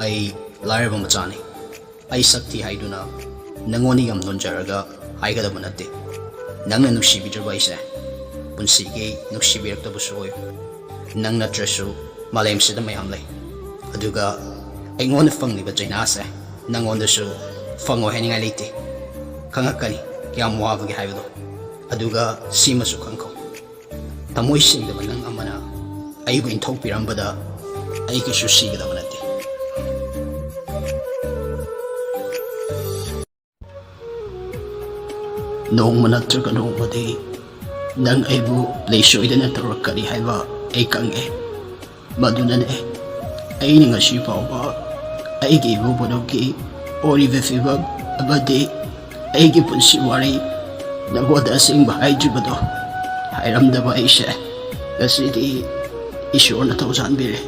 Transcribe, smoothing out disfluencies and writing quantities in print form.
ai lairaba machani ai sakti haiduna nangoni yam nonjaraga haigada banate nangna nuksibidrba ise punsigi nuksibirakta busoy nang natrasu malem sida mayam lay aduga aingon fangliba jaina se nangon dasu fango heninga leite khangakani kyam wabagi haibado aduga simasu khangko tamoi singda nang amana aibu inthok pirambada aiki su sigada banate nong manatraga nong madi nang aibu leisoidana tarakari haiba ai kange madunane ai ni ngasi fawba ai gi bu bodoki orive fiba abadi ai gi punsi wari nagoda sing ba ai jibado hairam da ba isha gasidi ishona tawsan bire